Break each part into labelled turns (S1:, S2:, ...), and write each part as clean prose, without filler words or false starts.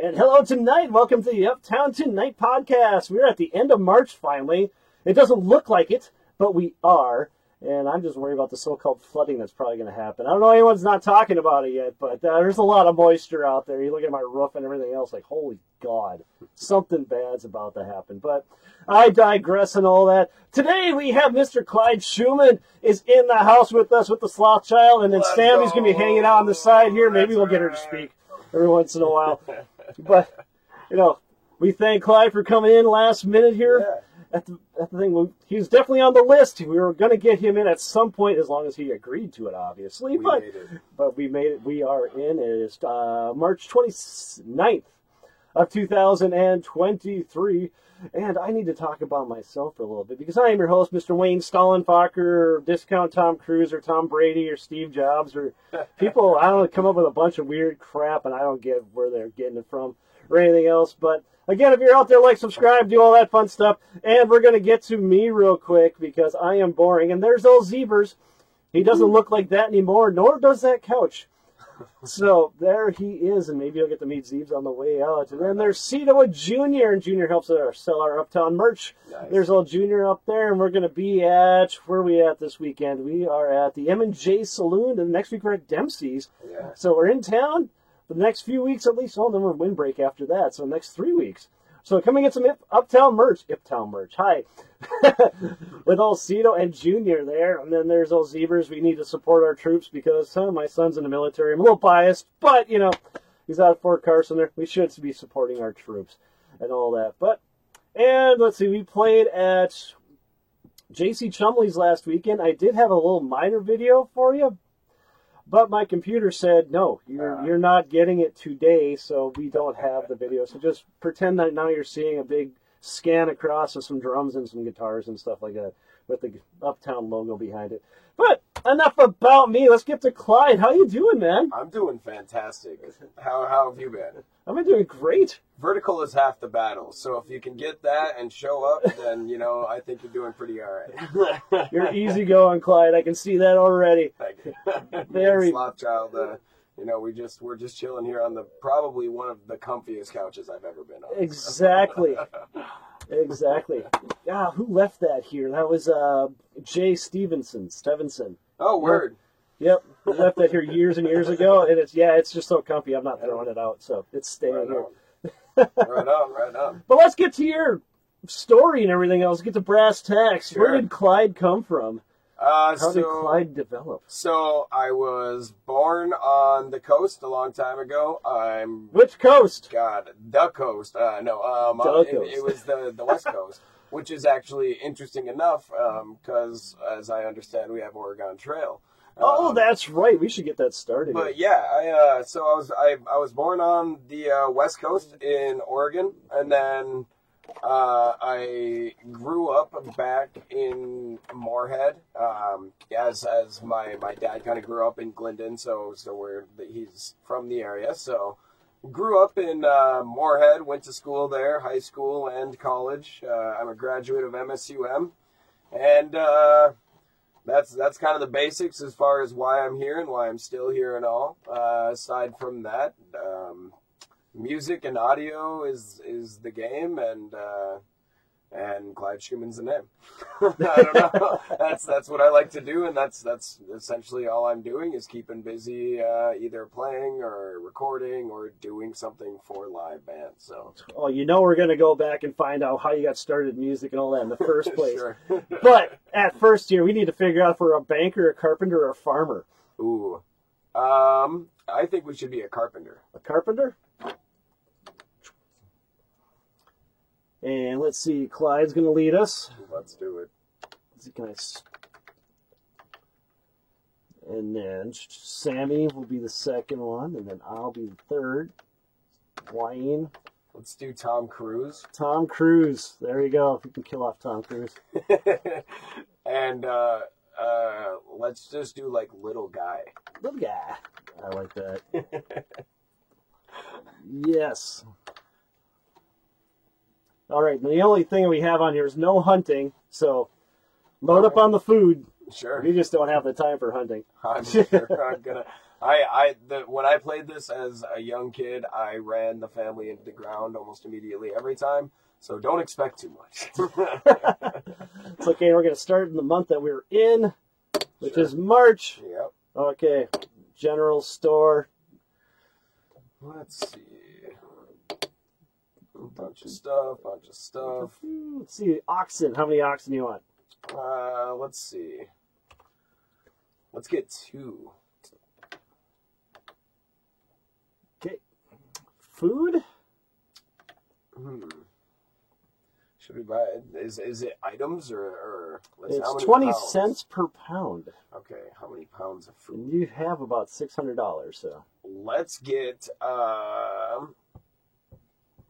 S1: And hello tonight. Welcome to the Uptown Tonight podcast. We're at the end of March finally. It doesn't look like it, but we are. And I'm just worried about the so-called flooding that's probably going to happen. I don't know, anyone's not talking about it yet, but there's a lot of moisture out there. You look at my roof and everything else, like, holy God, something bad's about to happen. But I digress and all that. Today we have Mr. Clyde Schumann is in the house with us with the Sloth Child, and then Sammy's going to be hanging out on the side here. Maybe we'll get her to speak every once in a while. But, you know, we thank Clyde for coming in last minute here.
S2: Yeah.
S1: At the thing, he was definitely on the list. We were going to get him in at some point, as long as he agreed to it, obviously. But we made it. We are in. It is March 29th of 2023. And I need to talk about myself for a little bit, because I am your host, Mr. Wayne Stollenfacher, discount Tom Cruise, or Tom Brady, or Steve Jobs, or people, I don't know, come up with a bunch of weird crap, and I don't get where they're getting it from, or anything else. But again, if you're out there, like, subscribe, do all that fun stuff. And we're going to get to me real quick, because I am boring. And there's old Zebers. He doesn't look like that anymore, nor does that couch. So there he is, and maybe you'll get to meet Zebes on the way out. And then there's Cito Jr., and Jr. helps us sell our Uptown merch.
S2: Nice.
S1: There's old Jr. up there, and we're going to be at, where are we at this weekend? We are at the M&J Saloon, and next week we're at Dempsey's.
S2: Yeah.
S1: So we're in town for the next few weeks at least. Oh, then we're windbreak after that, so next 3 weeks. So come and get some Uptown merch. Hi. With old Cito and Junior there. And then there's old Zebers. We need to support our troops because my son's in the military. I'm a little biased, but, you know, he's out at Fort Carson there. We should be supporting our troops and all that. And let's see, we played at J.C. Chumley's last weekend. I did have a little minor video for you, but my computer said, no, you're not getting it today, so we don't have the video. So just pretend that now you're seeing a big scan across of some drums and some guitars and stuff like that with the Uptown logo behind it. But enough about me. Let's get to Clyde. How you doing, man?
S2: I'm doing fantastic. How have you been?
S1: I've been doing great.
S2: Vertical is half the battle, so if you can get that and show up, then, you know, I think you're doing pretty all right.
S1: You're easy going, Clyde. I can see that already. Very.
S2: Sloth Child, you know, we're just chilling here on probably one of the comfiest couches I've ever been on.
S1: Exactly. Exactly. Ah, who left that here? That was Jay Stevenson.
S2: Oh, word.
S1: Yep, we left that here years and years ago, and it's just so comfy. I'm not throwing it out, so it's staying here.
S2: Right on.
S1: But let's get to your story and everything else. Get to brass tacks.
S2: Sure.
S1: Where did Clyde come from? How
S2: So
S1: did Clyde develop?
S2: So I was born on the coast a long time ago.
S1: Which coast?
S2: God, the coast.
S1: The coast.
S2: It was the West Coast, which is actually interesting enough because, as I understand, we have Oregon Trail.
S1: Oh, that's right. We should get that started.
S2: But yeah, I was born on the West Coast in Oregon, and then I grew up back in Moorhead, as my dad kind of grew up in Glendon, so he's from the area. So grew up in Moorhead, went to school there, high school and college. I'm a graduate of MSUM, and that's kind of the basics as far as why I'm here and why I'm still here and all. Aside from that, music and audio is the game, and Clyde Schumann's the name. I don't know. That's what I like to do, and that's essentially all I'm doing is keeping busy, either playing or recording or doing something for live bands. So,
S1: you know, we're gonna go back and find out how you got started in music and all that in the first place.
S2: Sure.
S1: But at first here, we need to figure out if we're a banker, a carpenter, or a farmer.
S2: Ooh, I think we should be a carpenter.
S1: A carpenter? And let's see, Clyde's going to lead us.
S2: Let's do it.
S1: And then Sammy will be the second one, and then I'll be the third. Wayne.
S2: Let's do Tom Cruise.
S1: Tom Cruise. There you go. We can kill off Tom Cruise.
S2: And let's just do like Little Guy.
S1: Little Guy. I like that. Yes. All right, the only thing we have on here is no hunting, so load up on the food.
S2: Sure.
S1: We just don't have the time for hunting.
S2: I'm sure When I played this as a young kid, I ran the family into the ground almost immediately every time. So don't expect too much.
S1: It's okay. We're going to start in the month that we're in, which is March.
S2: Yep.
S1: Okay. General store.
S2: Let's see. Bunch of stuff.
S1: Let's see. Oxen. How many oxen do you want?
S2: Let's see. Let's get 2.
S1: Okay. Food?
S2: Should we buy? Is it items or
S1: it's 20 cents per pound.
S2: Okay, how many pounds of food?
S1: And you have about $600. So
S2: let's get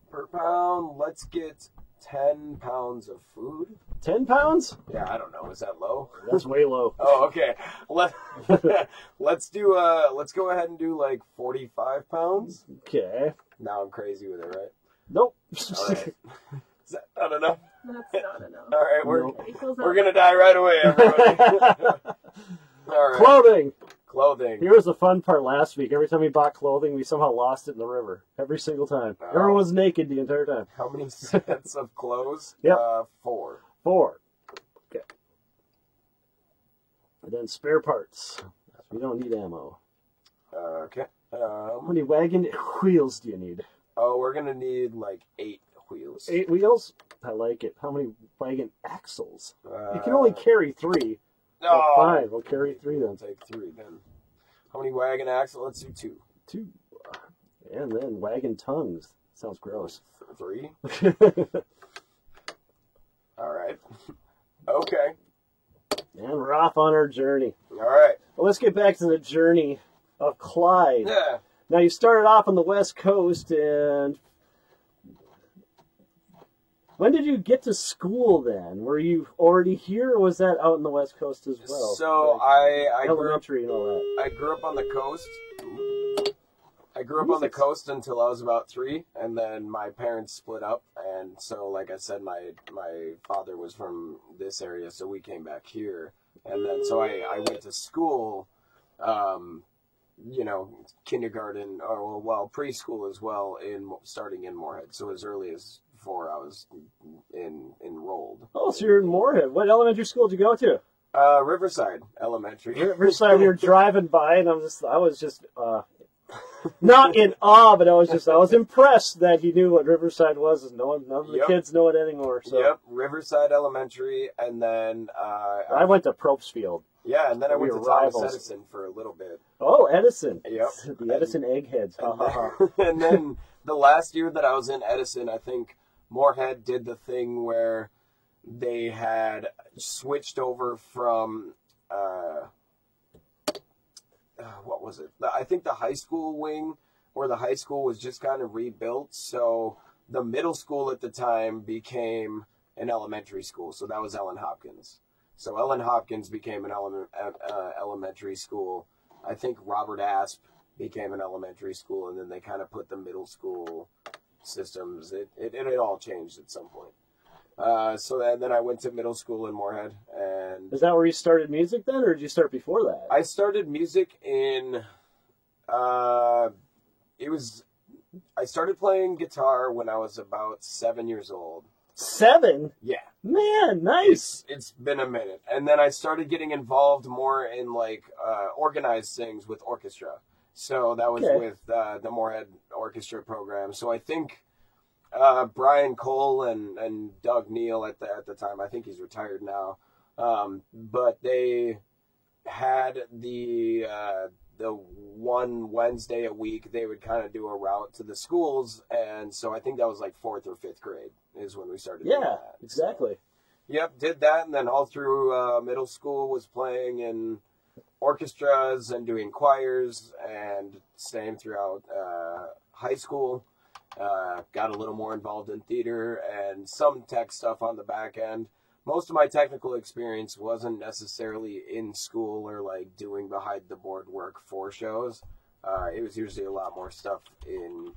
S2: per pound. Let's get 10 pounds of food.
S1: 10 pounds?
S2: Yeah, I don't know. Is that low?
S1: That's way low.
S2: Oh, okay. Let's go ahead and do like 45 pounds.
S1: Okay.
S2: Now I'm crazy with it, right?
S1: Nope.
S2: All right. Is that not enough?
S3: That's not enough.
S2: All right,
S1: Nope.
S2: we're gonna die right away, everybody. All right. Clothing.
S1: Here was the fun part last week. Every time we bought clothing, we somehow lost it in the river. Every single time.
S2: Oh.
S1: Everyone was naked the entire time.
S2: How many sets of clothes?
S1: Yep.
S2: 4.
S1: 4. Okay. And then spare parts. We don't need ammo.
S2: Okay.
S1: How many wagon wheels do you need?
S2: Oh, we're gonna need like 8 wheels.
S1: 8 wheels? I like it. How many wagon axles? You can only carry 3.
S2: No.
S1: Fine, we'll carry 3 then.
S2: I'll take 3 then. How many wagon axles? Let's do 2.
S1: 2. And then wagon tongues. Sounds gross.
S2: 3. All right. Okay.
S1: And we're off on our journey.
S2: All right.
S1: Well, let's get back to the journey of Clyde.
S2: Yeah.
S1: Now, you started off on the West Coast, and when did you get to school then? Were you already here, or was that out on the West Coast as well?
S2: So
S1: like
S2: I grew up,
S1: elementary and all that.
S2: I grew up on the coast. I grew up on the coast until I was about 3, and then my parents split up, and so, like I said, my father was from this area, so we came back here, and then so I went to school, kindergarten or preschool as well, starting in Moorhead. So as early as 4, I was enrolled.
S1: Oh, so you're in Moorhead. What elementary school did you go to?
S2: Riverside Elementary.
S1: Riverside. We were driving by, and I was just not in awe, but I was impressed that he knew what Riverside was, and none of the kids know it anymore. So.
S2: Yep, Riverside Elementary, and then
S1: I went to Propsfield.
S2: Yeah, and then I went to Thomas Edison for a little bit.
S1: Oh, Edison.
S2: Yep.
S1: The Edison eggheads.
S2: And then the last year that I was in Edison, I think Moorhead did the thing where they had switched over from what was it? I think the high school wing, or the high school was just kind of rebuilt. So the middle school at the time became an elementary school. So that was Ellen Hopkins. So Ellen Hopkins became an elementary school. I think Robert Asp became an elementary school, and then they kind of put the middle school systems. It all changed at some point. So then I went to middle school in Moorhead. And
S1: is that where you started music then, or did you start before that?
S2: I started music in, I started playing guitar when I was about 7 years old.
S1: 7?
S2: Yeah.
S1: Man, nice.
S2: It's been a minute. And then I started getting involved more in organized things with orchestra. So that was with the Moorhead Orchestra program. So I think Brian Cole and Doug Neal at the time, I think he's retired now, but they had the one Wednesday a week they would kind of do a route to the schools, and so I think that was like 4th or 5th grade is when we started doing that.
S1: Exactly.
S2: So, yep, did that, and then all through middle school was playing in orchestras and doing choirs, and same throughout high school. Got a little more involved in theater and some tech stuff on the back end. Most of my technical experience wasn't necessarily in school or doing behind the board work for shows. It was usually a lot more stuff in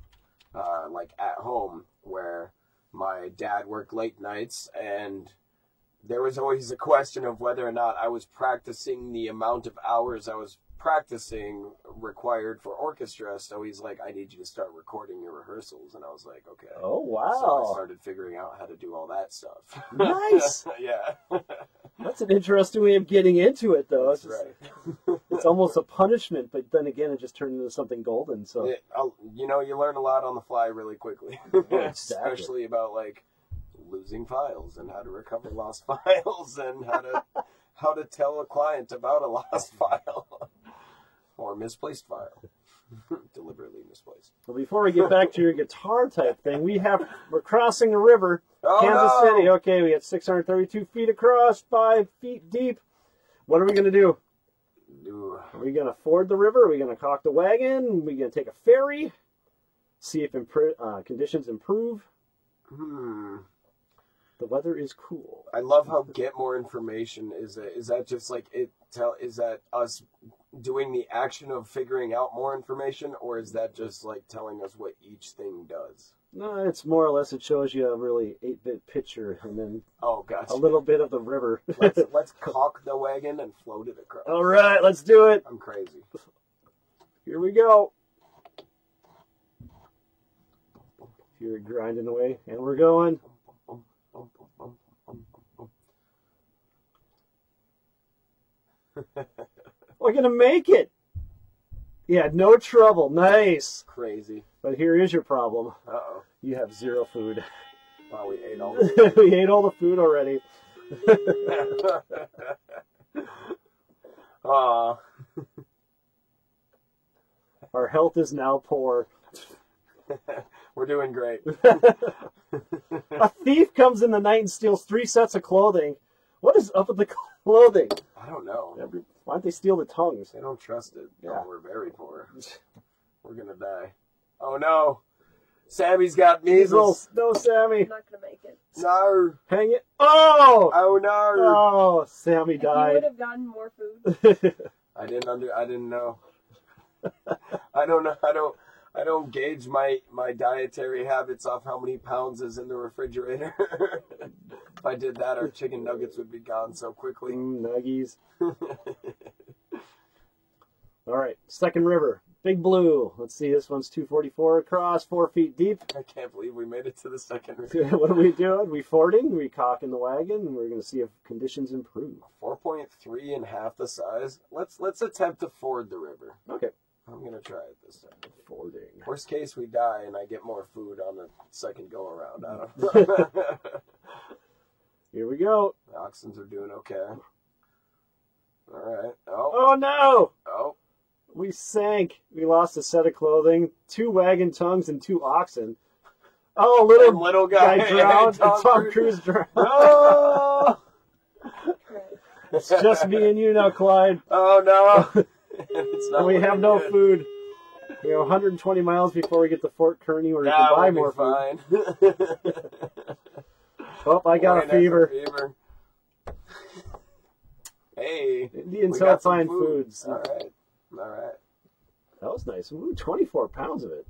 S2: at home, where my dad worked late nights, and there was always a question of whether or not I was practicing the amount of hours I was practicing required for orchestra. So he's like, I need you to start recording your rehearsals. And I was like, okay.
S1: Oh, wow.
S2: So I started figuring out how to do all that stuff.
S1: Nice.
S2: Yeah.
S1: That's an interesting way of getting into it, though.
S2: That's right.
S1: It's almost a punishment, but then again, it just turned into something golden. So
S2: you learn a lot on the fly really quickly.
S1: Exactly.
S2: Especially about like losing files and how to recover lost files and how to tell a client about a lost file or misplaced file. Deliberately misplaced.
S1: Well, before we get back to your guitar type thing, we're crossing a river.
S2: Oh,
S1: Kansas
S2: no!
S1: City. Okay, we got 632 feet across, 5 feet deep. What are we going to do? Are we going to ford the river? Are we going to caulk the wagon? Are we going to take a ferry? See if conditions improve? The weather is cool.
S2: I love how get more information is that just like is that us doing the action of figuring out more information, or is that just like telling us what each thing does?
S1: No, it's more or less it shows you a really 8-bit picture and then
S2: gotcha.
S1: a little bit of the river.
S2: let's caulk the wagon and float it across.
S1: All right, let's do it.
S2: I'm crazy.
S1: Here we go. You're grinding away, and we're going. We're going to make it. Yeah, no trouble. Nice.
S2: Crazy.
S1: But here is your problem.
S2: Uh-oh.
S1: You have 0 food.
S2: Wow, we ate all the food.
S1: We ate all the food already.
S2: Aw.
S1: Our health is now poor.
S2: We're doing great.
S1: A thief comes in the night and steals 3 sets of clothing. What is up with the clothing?
S2: I don't know.
S1: Why don't they steal the tongues?
S2: They don't trust it.
S1: Yeah.
S2: Oh, we're very poor. We're gonna die. Oh no! Sammy's got measles.
S1: No, Sammy.
S3: I'm not gonna make it.
S2: No.
S1: Hang it. Oh!
S2: Oh no!
S1: Oh, Sammy
S3: If you
S1: died.
S3: would have gotten more food.
S2: I didn't know. I don't know. I don't gauge my dietary habits off how many pounds is in the refrigerator. If I did that, our chicken nuggets would be gone so quickly.
S1: Nuggies. All right, second river. Big Blue. Let's see, this one's 244 across, 4 feet deep.
S2: I can't believe we made it to the second river.
S1: What are we doing? We fording? We caulking the wagon? We're going to see if conditions improve.
S2: 4.3 and half the size. Let's attempt to ford the river.
S1: Okay.
S2: I'm gonna try it this time.
S1: Fording.
S2: Worst case, we die and I get more food on the second go around. I don't know.
S1: Here we go.
S2: The oxens are doing okay. All right. Oh.
S1: Oh no!
S2: Oh.
S1: We sank. We lost a set of clothing, 2 wagon tongues, and 2 oxen. Oh,
S2: Little guy
S1: drowned. And Tom Cruise drowned.
S2: Oh!
S1: It's just me and you now, Clyde.
S2: Oh no! It's not
S1: And we
S2: looking
S1: have no
S2: good.
S1: food. We have 120 miles before we get to Fort Kearney where we can buy more food.
S2: Fine.
S1: Oh, I got a fever.
S2: Hey.
S1: Indians
S2: we
S1: help
S2: got some
S1: find
S2: food.
S1: foods.
S2: All right.
S1: That was nice. Ooh, 24 pounds of it.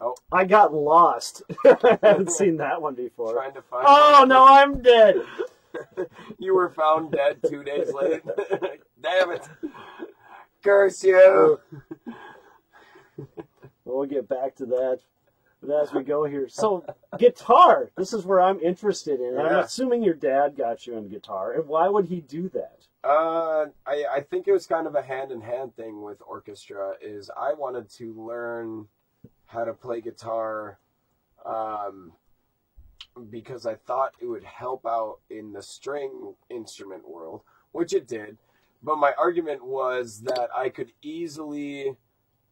S2: Oh.
S1: I got lost. I haven't seen that one before.
S2: Trying to find.
S1: Oh, no, I'm dead.
S2: You were found dead 2 days later. Damn it. Curse you.
S1: We'll get back to that. But as we go here. So, guitar. This is where I'm interested in. I'm
S2: Yeah.
S1: assuming your dad got you in guitar. And why would he do that?
S2: I think it was kind of a hand-in-hand thing with orchestra, is I wanted to learn how to play guitar because I thought it would help out in the string instrument world, which it did. But my argument was that I could easily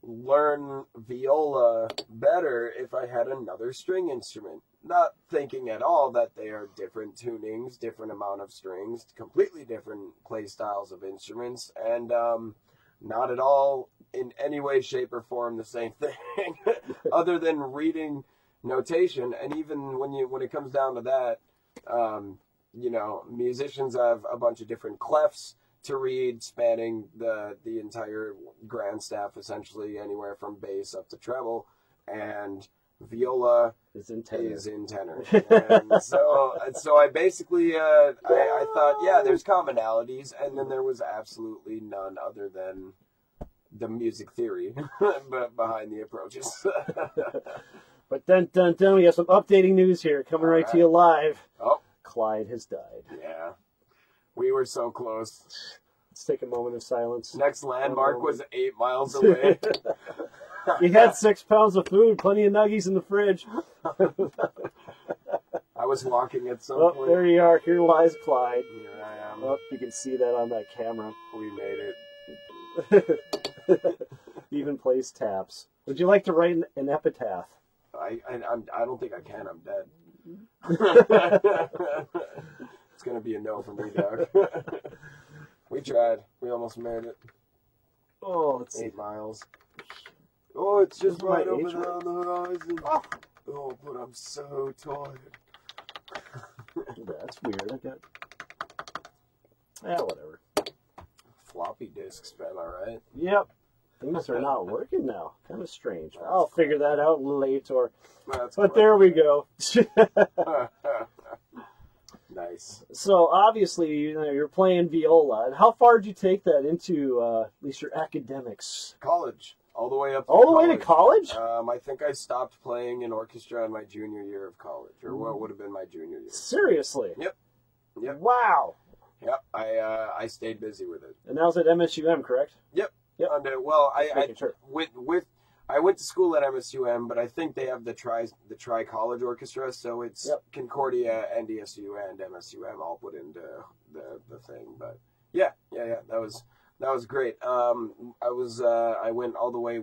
S2: learn viola better if I had another string instrument. Not thinking at all that they are different tunings, different amount of strings, completely different play styles of instruments, and not at all in any way, shape, or form the same thing, other than reading notation. And even when it comes down to that, musicians have a bunch of different clefs to read, spanning the entire grand staff, essentially anywhere from bass up to treble, and viola
S1: is in tenor.
S2: And so I basically, I thought, yeah, there's commonalities, and then there was absolutely none other than the music theory behind the approaches.
S1: But dun, we have some updating news here coming right to you live.
S2: Oh.
S1: Clyde has died.
S2: Yeah. We were so close.
S1: Let's take a moment of silence.
S2: Next landmark was 8 miles away.
S1: He had 6 pounds of food, plenty of nuggies in the fridge.
S2: I was walking at some point.
S1: There you are. Here lies Clyde.
S2: Here I am.
S1: Oh, you can see that on that camera.
S2: We made it.
S1: Even plays taps. Would you like to write an epitaph?
S2: I don't think I can. I'm dead. It's gonna be a no from me, Doug. We tried. We almost made it.
S1: Oh, let's see.
S2: 8 miles. Oh, it's just
S1: This is
S2: right
S1: my
S2: over
S1: age
S2: there on the horizon. Oh, but I'm so tired.
S1: That's weird. Whatever.
S2: Floppy disks, am I right?
S1: Yep. Things are not working now. Kind of strange. I'll figure that out later. But there we go.
S2: Nice.
S1: So obviously, you're playing viola. And how far did you take that into at least your academics?
S2: College. All the way up to
S1: All the way to college?
S2: I think I stopped playing in orchestra in my junior year of college, or what would have been my junior year.
S1: Seriously?
S2: Yep.
S1: Wow.
S2: Yep. I stayed busy with it.
S1: And that was at MSUM, correct?
S2: Yep.
S1: Yep.
S2: Well,
S1: Sure.
S2: I went to school at MSUM, but I think they have the tri college orchestra, so it's Concordia, NDSU, and MSUM all put into the thing. But yeah, that was great. I went all the way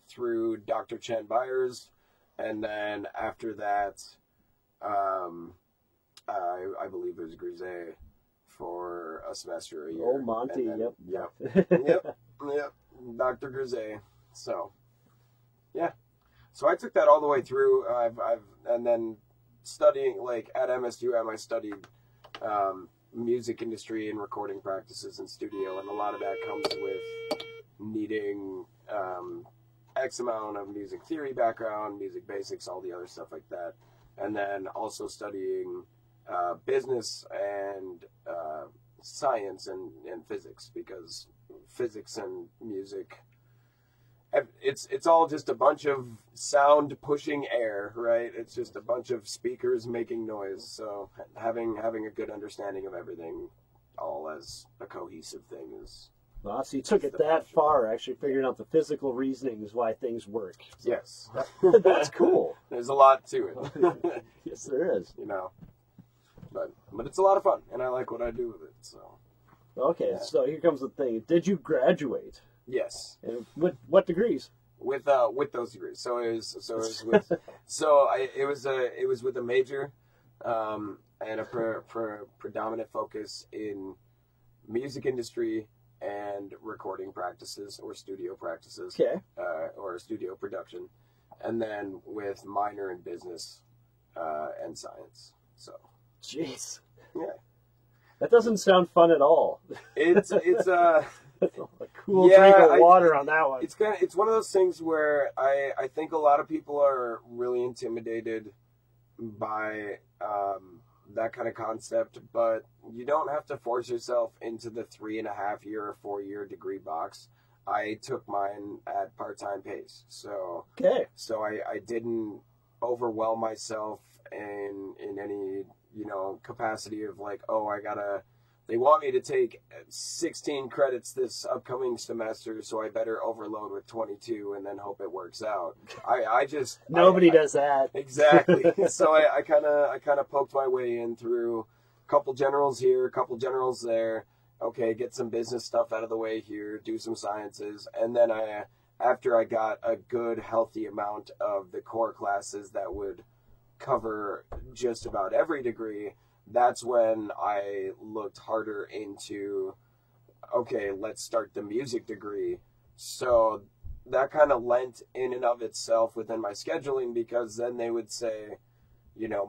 S2: through Dr. Chen Byers, and then after that, I believe it was Grisey for a semester, a year.
S1: Oh, Monty,
S2: then,
S1: yep.
S2: Yep, Dr. Grisey. So, yeah. So I took that all the way through. And then studying, like, at MSUM, I studied music industry and recording practices and studio, and a lot of that comes with needing X amount of music theory background, music basics, all the other stuff like that. And then also studying business and science and physics, because physics and music, it's all just a bunch of sound pushing air, right? It's just a bunch of speakers making noise. So having a good understanding of everything all as a cohesive thing is...
S1: Well, so you took it that far, actually figuring out the physical reasonings why things work. So
S2: yes.
S1: That's cool.
S2: There's a lot to it.
S1: Yes, there is.
S2: You know. But it's a lot of fun, and I like what I do with it, so...
S1: Okay,
S2: yeah.
S1: So here comes the thing. Did you graduate?
S2: Yes.
S1: And what degrees?
S2: With those degrees. It was with a major and a predominant focus in music industry and recording practices or studio practices.
S1: Okay.
S2: Or studio production, and then with minor in business and science. So.
S1: Jeez.
S2: Yeah.
S1: That doesn't sound fun at all.
S2: It's a
S1: cool drink of water on that one.
S2: It's one of those things where I think a lot of people are really intimidated by that kind of concept, but you don't have to force yourself into the 3.5 year or 4 year degree box. I took mine at part-time pace, so I didn't overwhelm myself in any capacity of like, they want me to take 16 credits this upcoming semester, so I better overload with 22 and then hope it works out.
S1: Nobody does that.
S2: Exactly. So I kind of poked my way in through a couple generals here, a couple generals there. Okay, get some business stuff out of the way here, do some sciences, and then after I got a good healthy amount of the core classes that would cover just about every degree, that's when I looked harder into, okay, let's start the music degree. So that kind of lent in and of itself within my scheduling, because then they would say,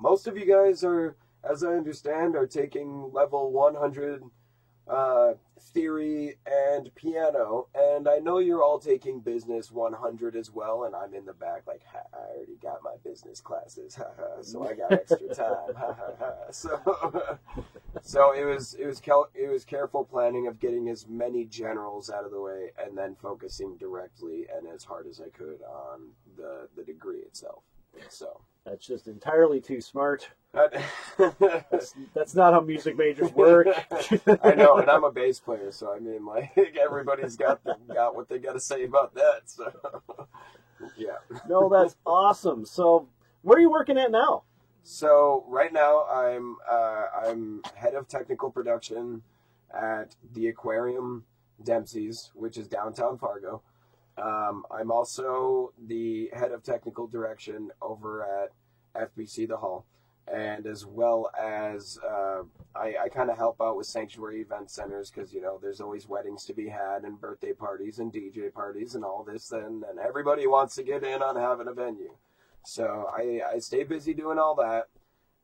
S2: most of you guys are, as I understand, are taking level 100 theory and piano, and I know you're all taking business 100 as well, and I'm in the back like, I already got my business classes, so I got extra time, so it was careful planning of getting as many generals out of the way, and then focusing directly and as hard as I could on the degree itself. So
S1: that's just entirely too smart. That's not how music majors work.
S2: I know, and I'm a bass player, so I mean, like, everybody's got what they got to say about that. So, yeah.
S1: No, that's awesome. So, where are you working at now?
S2: So right now, I'm head of technical production at the Aquarium Dempsey's, which is downtown Fargo. I'm also the head of technical direction over at FBC The Hall, and as well as I kind of help out with sanctuary event centers because, you know, there's always weddings to be had and birthday parties and DJ parties and all this, and everybody wants to get in on having a venue. So I stay busy doing all that,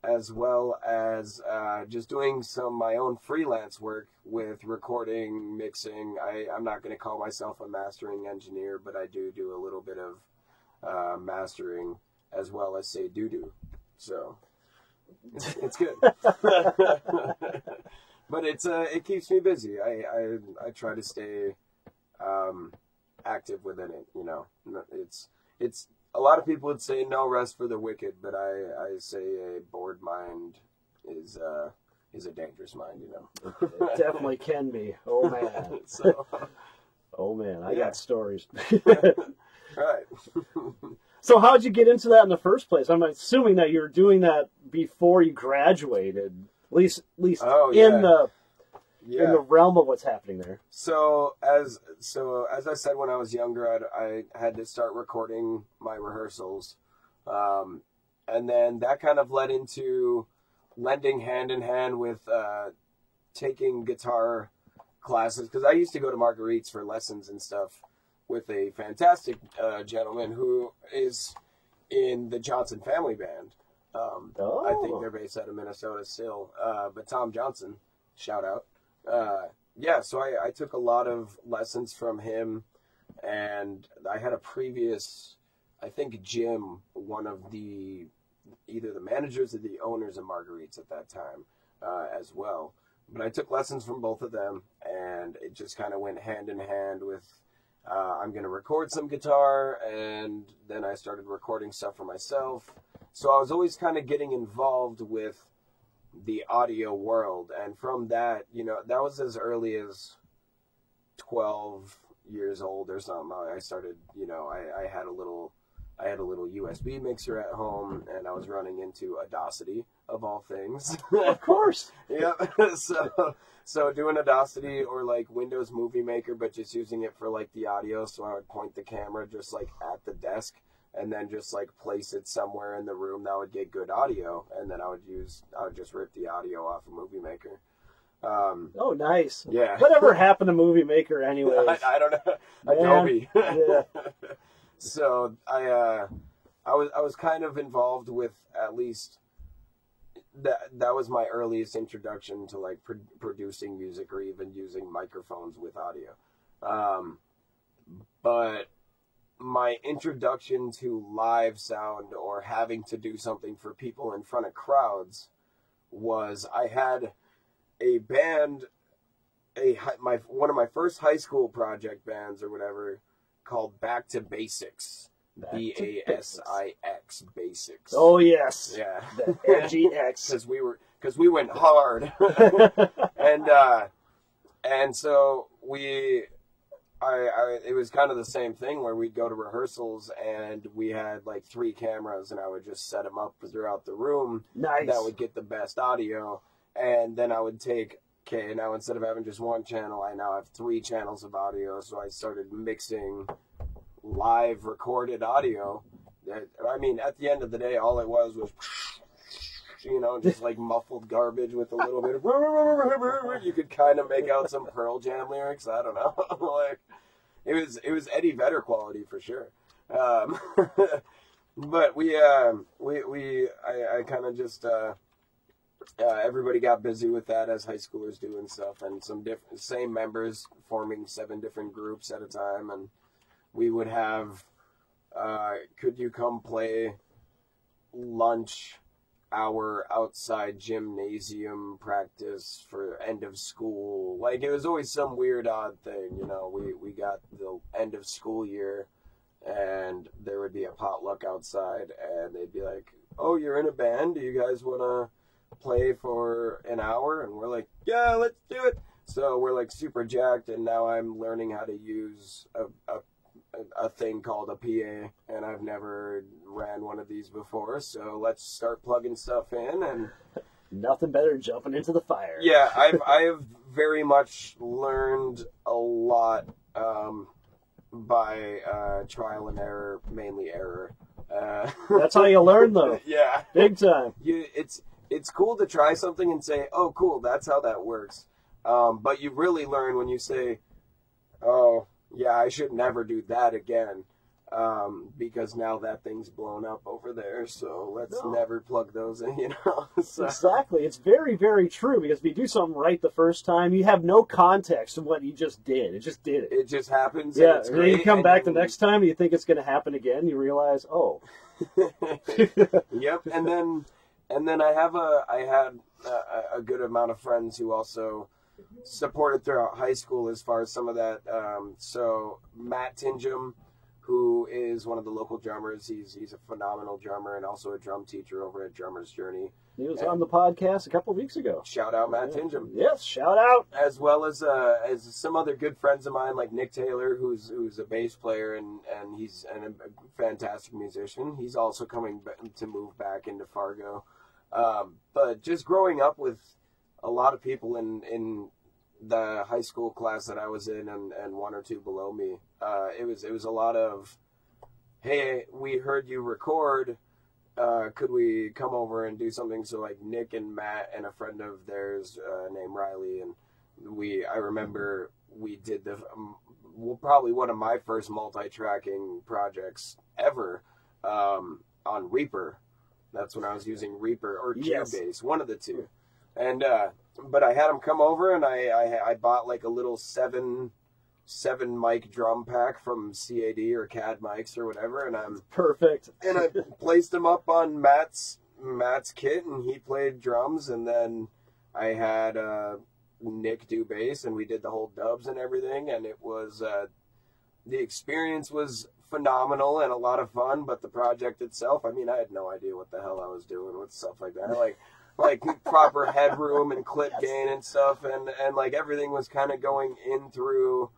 S2: as well as just doing some my own freelance work with recording, mixing. I'm not going to call myself a mastering engineer, but I do a little bit of mastering as well as say doo-doo. So it's good. But it keeps me busy. I try to stay active within it, you know. It's a lot of people would say no rest for the wicked, but I say a bored mind is a dangerous mind, you know.
S1: It definitely can be. Oh man.
S2: So,
S1: oh man, I got stories.
S2: right.
S1: So how'd you get into that in the first place? I'm assuming that you're doing that before you graduated, at least in the realm of what's happening there.
S2: So as I said, when I was younger, I had to start recording my rehearsals, and then that kind of led into lending hand in hand with taking guitar classes, because I used to go to Marguerite's for lessons and stuff with a fantastic gentleman who is in the Johnson Family Band. I think they're based out of Minnesota still, but Tom Johnson, shout out. So I took a lot of lessons from him, and I had a previous, I think, Jim, one of either the managers or the owners of Marguerite's at that time, as well. But I took lessons from both of them, and it just kind of went hand in hand with, I'm going to record some guitar, and then I started recording stuff for myself. So I was always kind of getting involved with the audio world, and from that, you know, that was as early as 12 years old or something. I started, you know, I had a little USB mixer at home, and I was running into Audacity of all things.
S1: Of course.
S2: Yeah. So doing Audacity or like Windows Movie Maker, but just using it for like the audio. So I would point the camera just like at the desk, and then just like place it somewhere in the room that would get good audio, and then I would just rip the audio off of Movie Maker.
S1: Oh, nice.
S2: Yeah.
S1: Whatever happened to Movie Maker anyways?
S2: I don't know. Adobe. Yeah. So I was kind of involved with, at least that was my earliest introduction to like producing music or even using microphones with audio. But my introduction to live sound or having to do something for people in front of crowds was, I had a band, one of my first high school project bands or whatever, called Back to Basics. BASIX, Basics.
S1: Oh yes.
S2: Yeah.
S1: The edgy X.
S2: Because we went hard. and so it was kind of the same thing where we'd go to rehearsals and we had like 3 cameras, and I would just set them up throughout the room.
S1: Nice.
S2: That would get the best audio. And then I would take, now instead of having just 1 channel, I now have 3 channels of audio. So I started mixing live recorded audio. I mean, at the end of the day, all it was, you know, just like muffled garbage with a little bit of, you could kind of make out some Pearl Jam lyrics. I don't know. Like, it was Eddie Vedder quality for sure. But I kind of just everybody got busy with that as high schoolers do and stuff, and some same members forming 7 different groups at a time, and we would have, could you come play lunch hour outside gymnasium practice for end of school. Like, it was always some weird odd thing, you know. We got the end of school year and there would be a potluck outside and they'd be like, oh, you're in a band, do you guys want to play for an hour? And we're like, yeah, let's do it. So we're like super jacked, and now I'm learning how to use a thing called a PA, and I've never ran one of these before, so let's start plugging stuff in. And
S1: nothing better than jumping into the fire.
S2: Yeah, I've very much learned a lot by trial and error, mainly error.
S1: That's how you learn, though.
S2: Yeah,
S1: big time.
S2: It's cool to try something and say, oh, cool, that's how that works. But you really learn when you say, oh, yeah, I should never do that again, because now that thing's blown up over there, so let's never plug those in, you know? So.
S1: Exactly. It's very, very true, because if you do something right the first time, you have no context of what you just did. It just did it.
S2: It just happens.
S1: Yeah, and then you come back the next time, and you think it's going to happen again, you realize, oh.
S2: Yep, and then I had a good amount of friends who also supported throughout high school as far as some of that. So Matt Tingham, who is one of the local drummers, he's a phenomenal drummer and also a drum teacher over at Drummer's Journey.
S1: He was on the podcast a couple of weeks ago.
S2: Shout out Matt Tingham.
S1: Yes, shout out.
S2: As well as some other good friends of mine like Nick Taylor, who's a bass player and he's a fantastic musician. He's also coming to move back into Fargo. But just growing up with a lot of people in the high school class that I was in and one or two below me, it was a lot of, hey, we heard you record, could we come over and do something? So like Nick and Matt and a friend of theirs named Riley, and I remember we did probably one of my first multi-tracking projects ever on Reaper. That's when I was using Reaper or Cubase, one of the two. And but I had them come over, and I bought like a little seven mic drum pack from CAD or CAD mics or whatever, and I'm
S1: perfect.
S2: And I placed them up on Matt's kit, and he played drums, and then I had Nick do bass, and we did the whole dubs and everything, and it was the experience was phenomenal and a lot of fun, but the project itself, I mean, I had no idea what the hell I was doing with stuff like that. Like proper headroom and clip gain and stuff, and like everything was kind of going in through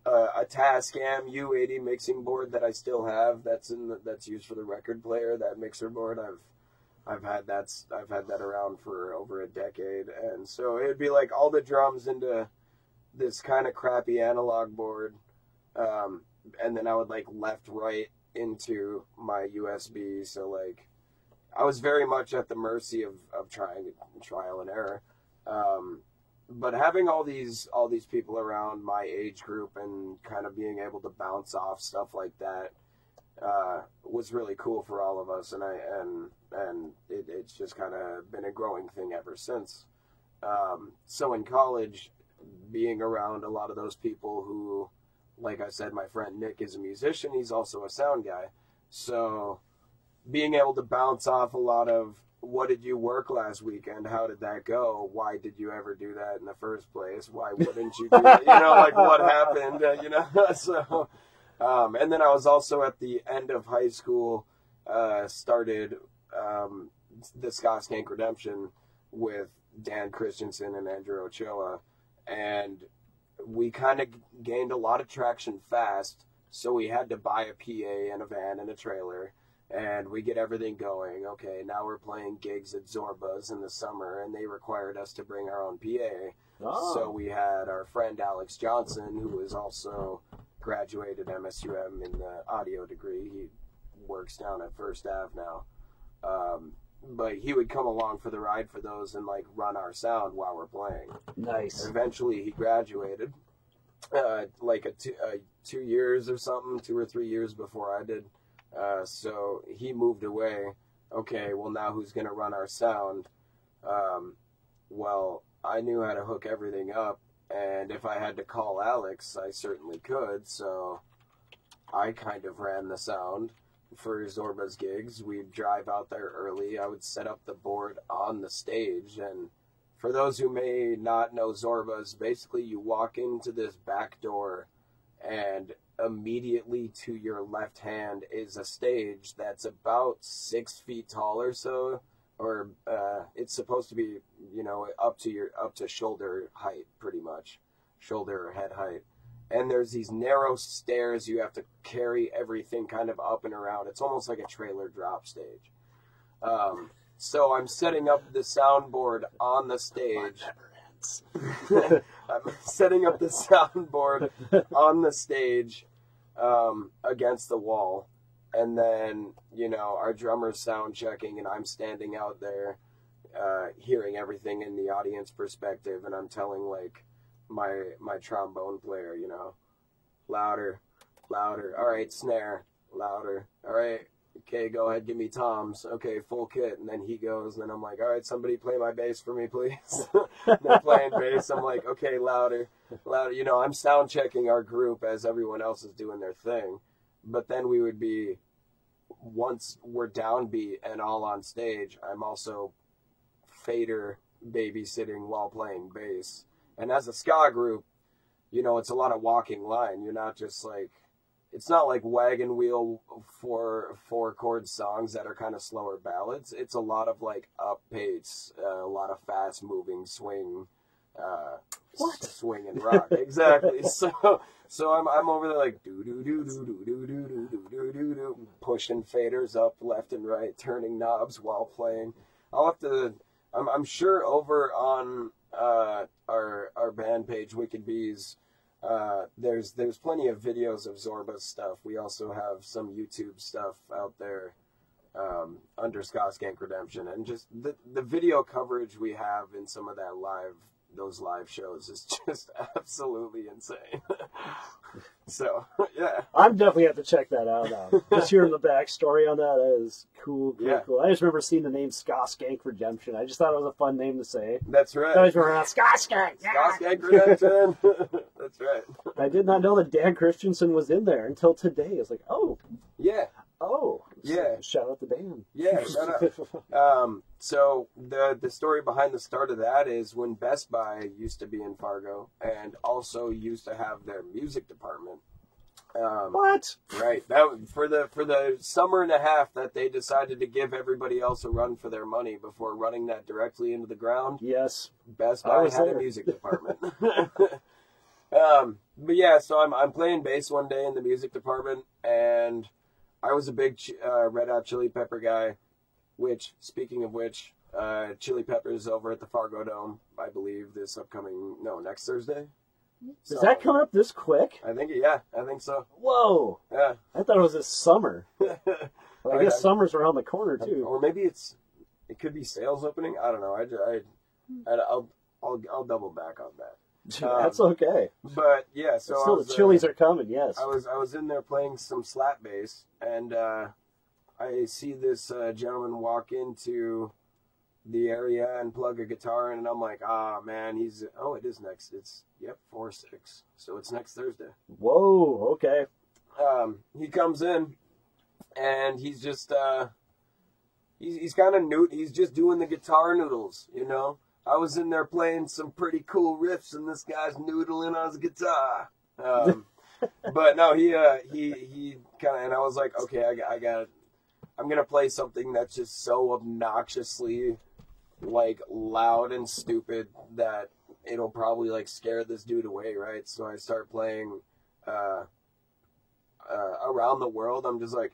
S2: a Tascam U80 mixing board that I still have. That's used for the record player. That mixer board, I've had that around for over a decade, and so it'd be like all the drums into this kind of crappy analog board, and then I would like left right into my USB. So like, I was very much at the mercy of trial and error. But having all these people around my age group and kind of being able to bounce off stuff like that was really cool for all of us, and it's just kind of been a growing thing ever since. So in college, being around a lot of those people who, like I said, my friend Nick is a musician, he's also a sound guy, so being able to bounce off a lot of, what did you work last weekend? How did that go? Why did you ever do that in the first place? Why wouldn't you do that? You know, like what happened, you know? So, and then I was also at the end of high school, started the Skoskank Redemption with Dan Christensen and Andrew Ochoa. And we kind of gained a lot of traction fast. So we had to buy a PA and a van and a trailer. And we get everything going. Okay, now we're playing gigs at Zorba's in the summer, and they required us to bring our own PA. Oh. So we had our friend Alex Johnson, who is also graduated MSUM in the audio degree. He works down at First Ave now. But he would come along for the ride for those and like run our sound while we're playing.
S1: Nice.
S2: Eventually he graduated, like 2 years or something, 2 or 3 years before I did. So he moved away. Okay, well now who's going to run our sound? Well, I knew how to hook everything up, and if I had to call Alex, I certainly could, so I kind of ran the sound for Zorba's gigs. We'd drive out there early. I would set up the board on the stage, and for those who may not know Zorba's, basically you walk into this back door, and immediately to your left hand is a stage that's about 6 feet tall or so, or it's supposed to be, you know, up to shoulder height, pretty much, shoulder or head height. And there's these narrow stairs you have to carry everything kind of up and around. It's almost like a trailer drop stage. So I'm setting up the soundboard on the stage. I'm setting up the soundboard on the stage against the wall. And then, you know, our drummer's sound checking, and I'm standing out there hearing everything in the audience perspective. And I'm telling, like, my trombone player, you know, louder, louder. All right, snare, louder. All right, okay, go ahead, give me toms. Okay, full kit. And then he goes, and then I'm like, all right, somebody play my bass for me, please. They're playing bass. I'm like, okay, louder, louder. You know, I'm sound checking our group as everyone else is doing their thing. But then we would be, once we're downbeat and all on stage, I'm also fader babysitting while playing bass. And as a ska group, you know, it's a lot of walking line. You're not just like, it's not like wagon wheel four chord songs that are kind of slower ballads. It's a lot of like up pace, a lot of fast moving swing, swing and rock. Exactly. So I'm over there like do do do do do do do do do do do, pushing faders up left and right, turning knobs while playing. I'll have to. I'm sure over on our band page, Wicked Bees, there's plenty of videos of Zorba's stuff. We also have some YouTube stuff out there under Ska Skank Redemption, and just the video coverage we have in some of those live shows is just absolutely insane. So, yeah.
S1: I'm definitely have to check that out now. Just hearing the backstory on that is cool, cool. I just remember seeing the name Ska Skank Redemption. I just thought it was a fun name to say.
S2: That's right.
S1: I always remember Ska Skank.
S2: Ska Skank Redemption. That's right.
S1: I did not know that Dan Christensen was in there until today. It's like, oh.
S2: Yeah.
S1: Oh.
S2: Yeah.
S1: Shout out the band.
S2: Yeah, shout out. So the story behind the start of that is when Best Buy used to be in Fargo and also used to have their music department.
S1: What?
S2: Right. That for the summer and a half that they decided to give everybody else a run for their money before running that directly into the ground.
S1: Yes.
S2: Best Buy had a music department. But yeah, so I'm playing bass one day in the music department, and I was a big Red Hot Chili Pepper guy, which, speaking of which, Chili Peppers over at the Fargo Dome, I believe, next Thursday.
S1: Is that coming up this quick?
S2: I think so.
S1: Whoa.
S2: Yeah.
S1: I thought it was this summer. Well, I guess summer's around the corner, too.
S2: Or maybe it could be sales opening. I don't know. I'll double back on that.
S1: That's okay.
S2: But yeah, so
S1: the Chili's are coming. Yes.
S2: I was in there playing some slap bass, and I see this gentleman walk into the area and plug a guitar in, and I'm like, man, it is next. It's 4/6, so it's next Thursday.
S1: Whoa. Okay.
S2: He comes in, and he's just he's kind of he's just doing the guitar noodles, you know. I was in there playing some pretty cool riffs, and this guy's noodling on his guitar. But no, he kind of, and I was like, okay, I'm gonna play something that's just so obnoxiously like loud and stupid that it'll probably like scare this dude away, right? So I start playing Around the World. I'm just like,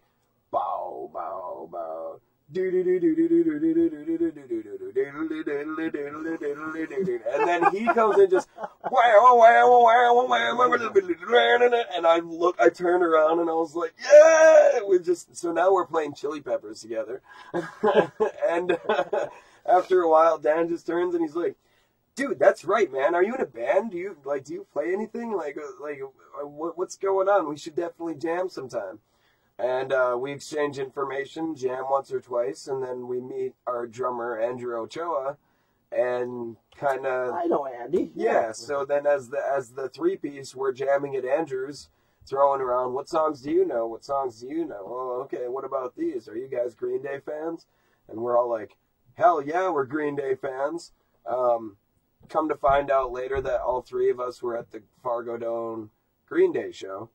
S2: bow, bow, bow. And then he comes in just and I turned around and I was like, yeah, so now we're playing Chili Peppers together. And after a while, Dan just turns and he's like, dude, that's right, man. Are you in a band? Do you play anything? Like what's going on? We should definitely jam sometime. And we exchange information, jam once or twice, and then we meet our drummer, Andrew Ochoa, and kind of.
S1: I know Andy.
S2: Yeah. So then, as the three-piece, we're jamming at Andrews, throwing around. What songs do you know? What songs do you know? Oh, okay. What about these? Are you guys Green Day fans? And we're all like, hell yeah, we're Green Day fans. Come to find out later that all three of us were at the Fargo Dome Green Day show,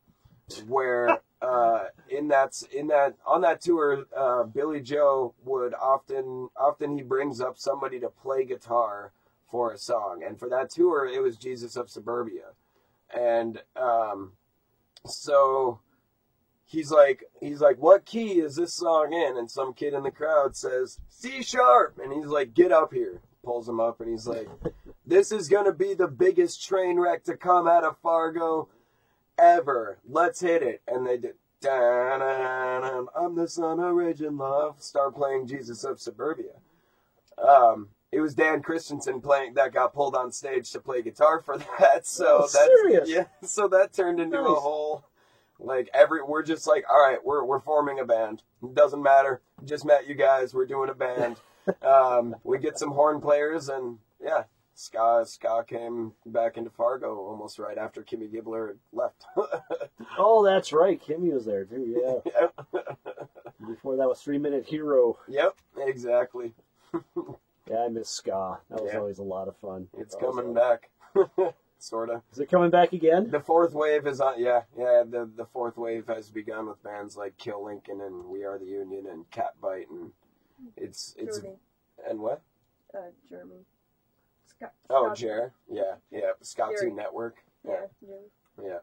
S2: where on that tour, Billy Joe would often he brings up somebody to play guitar for a song, and for that tour it was Jesus of Suburbia, and so he's like, what key is this song in? And some kid in the crowd says C sharp, and he's like, get up here. Pulls him up, and he's like, this is gonna be the biggest train wreck to come out of Fargo ever. Let's hit it. And they did, I'm the son of Rage and Love. Start playing Jesus of Suburbia. It was Dan Christensen that got pulled on stage to play guitar for that. So that's
S1: serious?
S2: Yeah. So that turned into a whole, we're just like, all right, we're forming a band. It doesn't matter. Just met you guys. We're doing a band. We get some horn players, and yeah, ska came back into Fargo almost right after Kimmy Gibbler left.
S1: Oh, that's right. Kimmy was there too. Yeah.
S2: Yep.
S1: Before that was 3 Minute Hero.
S2: Yep. Exactly.
S1: Yeah, I miss ska. That was always a lot of fun.
S2: It's coming back. Sorta.
S1: Is it coming back again?
S2: The fourth wave is on. Yeah. The fourth wave has begun with bands like Kill Lincoln and We Are the Union and Catbite, and it's
S3: Germany.
S2: And what?
S3: German.
S2: Jer. Yeah. Ska 2 Network.
S3: Yeah.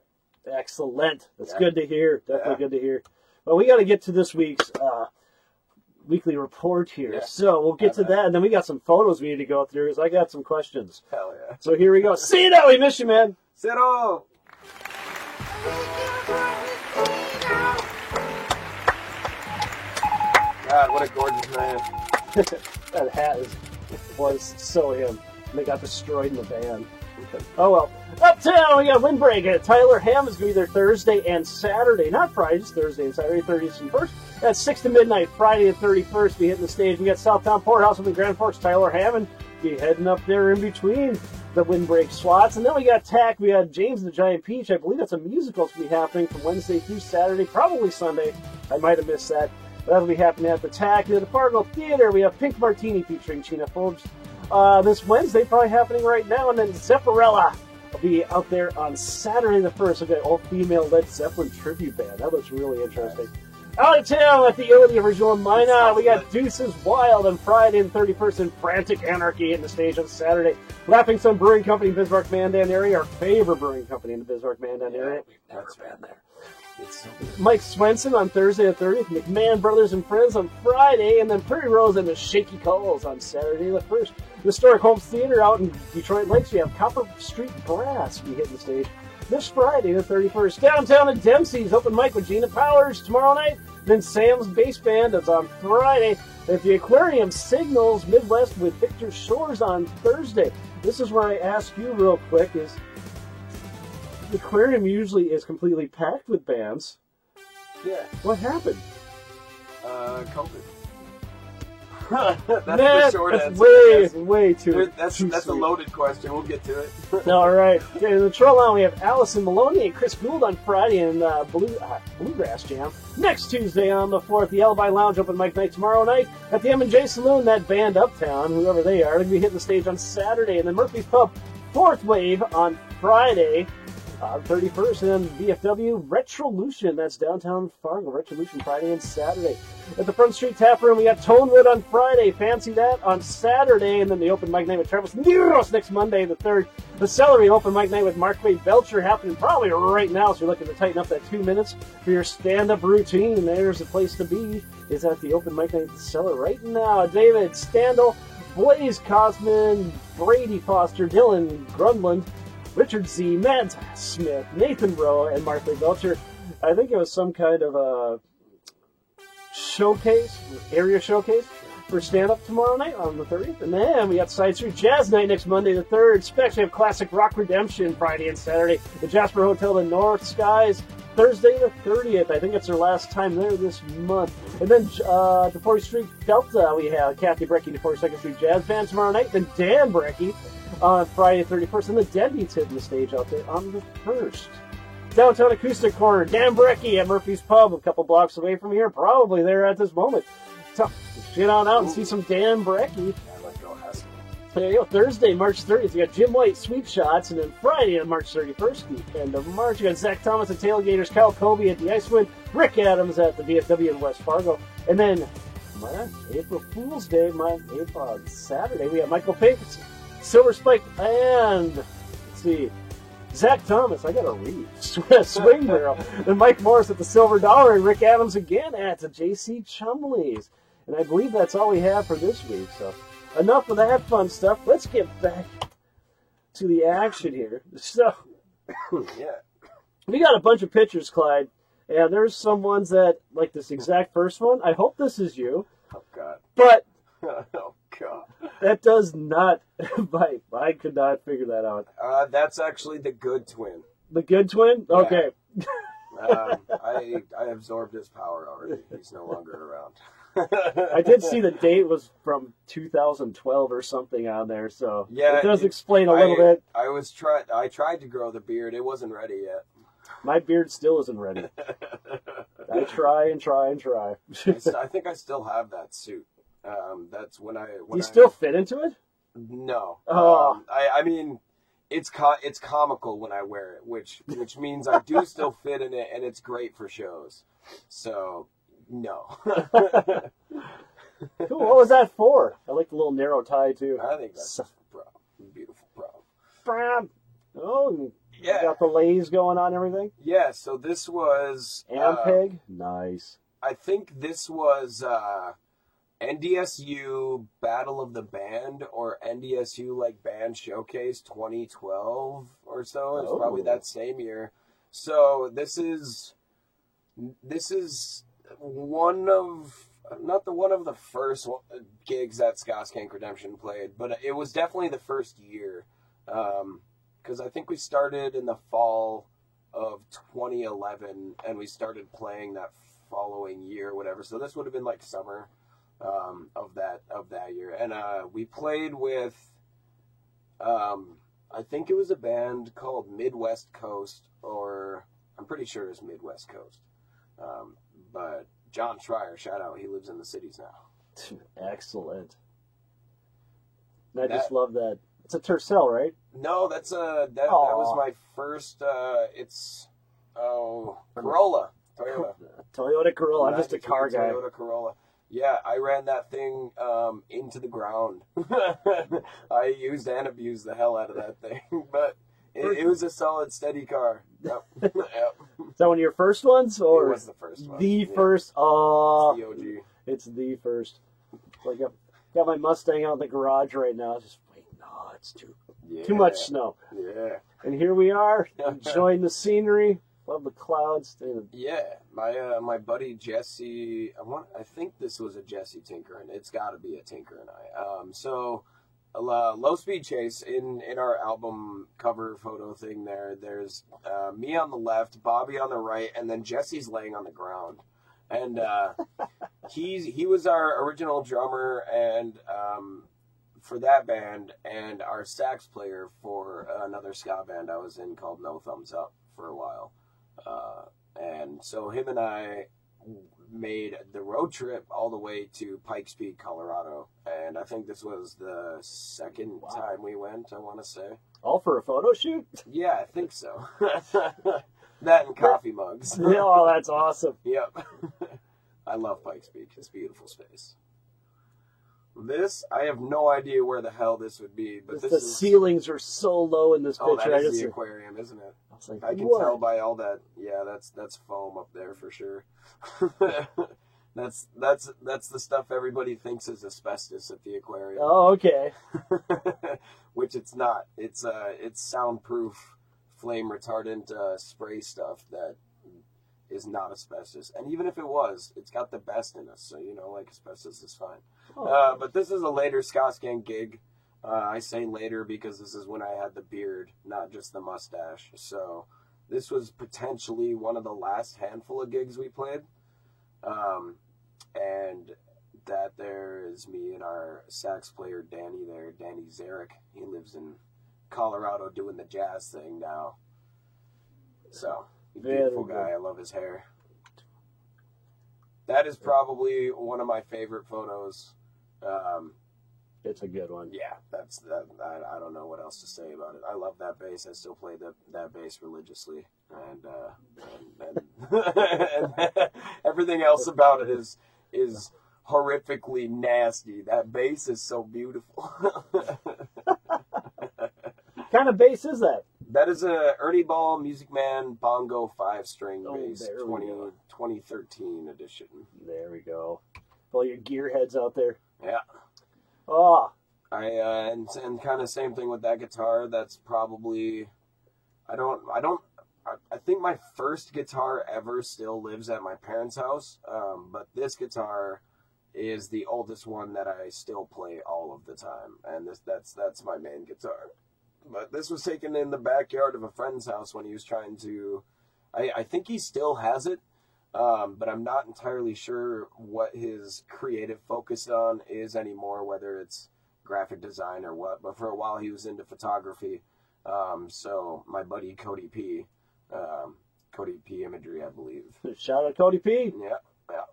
S1: Excellent. That's
S2: Yeah.
S1: good to hear. Definitely
S2: Yeah.
S1: good to hear. Well, we got to get to this week's weekly report here.
S2: Yeah.
S1: So we'll get to that, and then we got some photos we need to go through, because I got some questions.
S2: Hell yeah.
S1: So here we go. See you now. We miss you, man.
S2: Zero. God, what a gorgeous man.
S1: That hat was so him. They got destroyed in the van. Oh well. Uptown, we got Windbreak at Tyler Ham is going to be there Thursday and Saturday. Not Friday, just Thursday and Saturday, 30th and 1st. At 6 to midnight, Friday the 31st, be hitting the stage. We got Southtown Porthouse up in Grand Forks, Tyler Hammond. Be heading up there in between the Windbreak slots. And then we got TAC. We had James the Giant Peach. I believe that's a musical that's going to be happening from Wednesday through Saturday, probably Sunday. I might have missed that. That'll be happening at the TAC. And at the Fargo Theater, we have Pink Martini featuring Tina Phillips. This Wednesday, probably happening right now. And then Zepparella will be out there on Saturday the 1st. We've got all-female Led Zeppelin tribute band. That looks really interesting. Out of town at the Italy Original in Minot, we got Deuces Wild on Friday and 31st and Frantic Anarchy in the stage on Saturday. Laughing Sun Brewing Company, Bismarck Mandan area, our favorite brewing company in the Bismarck Mandan area.
S2: We've never been there. It's so
S1: Mike Swenson on Thursday the 30th, McMahon Brothers and Friends on Friday, and then Prairie Rose and the Shaky Calls on Saturday the 1st. The Historic Holmes Theater out in Detroit Lakes, we have Copper Street Brass be hitting the stage this Friday the 31st. Downtown at Dempsey's, open mic with Gina Powers tomorrow night. Then Sam's Bass Band is on Friday. At the Aquarium, Signals Midwest with Victor Shores on Thursday. This is where I ask you real quick, is the Aquarium usually is completely packed with bands.
S2: Yeah.
S1: What happened?
S2: COVID. That's
S1: Man,
S2: the short
S1: that's
S2: answer.
S1: way too.
S2: That's
S1: too
S2: a
S1: sweet.
S2: loaded question. We'll get to it.
S1: All right. Okay, in the Troll Lounge, we have Allison Maloney and Chris Gould on Friday and Bluegrass Jam. Next Tuesday on the 4th, the Alibi Lounge open mic night tomorrow night. At the M&J Saloon, that band Uptown, whoever they are, they're going to be hitting the stage on Saturday. And then Murphy's Pub, 4th Wave on Friday, 31st. And then VFW, Retrolution, that's downtown Fargo, Retrolution Friday and Saturday. At the Front Street Tap Room, we got Tonewood on Friday. Fancy that on Saturday. And then the open mic night with Travis Neros next Monday, the 3rd. The Celery open mic night with Mark Wade Belcher happening probably right now. So you're looking to tighten up that 2 minutes for your stand-up routine. There's a place to be. Is at the open mic night at the Cellar right now. David Standel, Blaze Cosman, Brady Foster, Dylan Grundland, Richard Z, Matt Smith, Nathan Rowe, and Mark Wade Belcher. I think it was some kind of a showcase, area showcase. for stand-up tomorrow night on the 30th. And then we got Side Street Jazz Night next Monday the 3rd. Especially have Classic Rock Redemption Friday and Saturday. The Jasper Hotel, the North Skies, Thursday the 30th. I think it's their last time there this month. And then the 40th Street Delta, we have Kathy Brecky, the 42nd Street Jazz Band tomorrow night. Then Dan Brecky on Friday the 31st. And the Deadbeats hitting the stage out there on the 1st. Downtown Acoustic Corner, Dan Brecky at Murphy's Pub, a couple blocks away from here, probably there at this moment. So, get on out and see some Dan Brecky. There you go. Thursday, March 30th, you got Jim White, Sweet Shots, and then Friday on March 31st, the end of March, you got Zach Thomas at Tailgaters, Kyle Colby at the Icewind, Rick Adams at the VFW in West Fargo, and then April Fool's Day, Saturday, we have Michael Pink, Silver Spike, and let's see, Zach Thomas, I gotta read. Swing Barrel. And Mike Morris at the Silver Dollar, and Rick Adams again at the J.C. Chumley's. And I believe that's all we have for this week. So enough of that fun stuff. Let's get back to the action here. So
S2: Yeah.
S1: we got a bunch of pictures, Clyde. And there's some ones that, like this exact first one. I hope this is you.
S2: Oh, God.
S1: But
S2: Oh, God.
S1: that does not bite. I could not figure that out.
S2: That's actually the good twin.
S1: The good twin?
S2: Yeah.
S1: Okay.
S2: I absorbed his power already. He's no longer around.
S1: I did see the date was from 2012 or something on there, so
S2: Yeah,
S1: it does explain a little bit.
S2: I tried to grow the beard. It wasn't ready yet.
S1: My beard still isn't ready. I try and try and try.
S2: I think I still have that suit. That's when
S1: Do you still fit into it?
S2: No.
S1: Oh.
S2: I mean, it's comical when I wear it, which means I do still fit in it, and it's great for shows. So, no.
S1: Cool. What was that for? I like the little narrow tie too.
S2: I think that's beautiful problem.
S1: Brown. Oh,
S2: Yeah.
S1: got the lays going on and everything.
S2: Yeah. So this was
S1: Ampeg. Nice.
S2: I think this was NDSU Battle of the Band or NDSU like Band Showcase 2012 or so. It's probably that same year. So this is one of not the one of the first gigs that Skank Redemption played, but it was definitely the first year. Because I think we started in the fall of 2011 and we started playing that following year, whatever. So this would have been like summer of that year, and we played with I think it was a band called Midwest Coast, or I'm pretty sure it was Midwest Coast. But John Schreier, shout out, he lives in the cities now.
S1: Excellent. And I just love that. It's a Tercel, right?
S2: No, that was my first. It's Corolla, Toyota.
S1: Toyota Corolla. I'm just a car guy.
S2: Toyota Corolla. Yeah, I ran that thing into the ground. I used and abused the hell out of that thing, but it was a solid, steady car. Yep. Yep.
S1: Is that one of your first ones, or
S2: it was the first one?
S1: The first. Oh,
S2: it's the OG.
S1: It's the first. Like, got my Mustang out in the garage right now. Just waiting. No, it's too much snow.
S2: Yeah.
S1: And here we are, enjoying the scenery. Love the clouds.
S2: Yeah, my buddy Jesse. I think this was a Jesse Tinker, and it's got to be a Tinker and I. So, Low Speed Chase in our album cover photo thing. There's me on the left, Bobby on the right, and then Jesse's laying on the ground. And he was our original drummer and for that band, and our sax player for another ska band I was in called No Thumbs Up for a while. And so him and I made the road trip all the way to Pikes Peak, Colorado. And I think this was the second time we went, I want to say.
S1: All for a photo shoot?
S2: Yeah, I think so. That and coffee mugs.
S1: Oh, that's awesome.
S2: Yep. I love Pikes Peak. It's a beautiful space. This, I have no idea where the hell this would be, but
S1: the ceilings are so low in this picture.
S2: That is the aquarium, isn't it?
S1: I was like,
S2: I can tell by all that. Yeah, that's foam up there for sure. That's the stuff everybody thinks is asbestos at the aquarium.
S1: Oh, okay.
S2: Which it's not. It's soundproof, flame retardant spray stuff that is not asbestos. And even if it was, it's got the best in us. So, you know, like, asbestos is fine.
S1: Oh.
S2: But this is a later Skoskan gig. I say later because this is when I had the beard, not just the mustache. So this was potentially one of the last handful of gigs we played. And that there is me and our sax player Danny there, Danny Zarek. He lives in Colorado doing the jazz thing now. So, beautiful guy. I love his hair. That is probably one of my favorite photos.
S1: It's a good one.
S2: Yeah, that's that. I don't know what else to say about it. I love that bass. I still play that bass religiously, and everything else about it is horrifically nasty. That bass is so beautiful.
S1: What kind of bass is that?
S2: That is a Ernie Ball Music Man Bongo 5-string bass, 2013 edition.
S1: There we go. All your gearheads out there.
S2: Yeah.
S1: Oh.
S2: And kind of same thing with that guitar. That's probably, I think my first guitar ever still lives at my parents' house. But this guitar is the oldest one that I still play all of the time. And that's my main guitar. But this was taken in the backyard of a friend's house when he was trying to, I think he still has it, but I'm not entirely sure what his creative focus on is anymore, whether it's graphic design or what. But for a while he was into photography. So my buddy Cody P Imagery, I believe.
S1: Shout out Cody P.
S2: Yeah.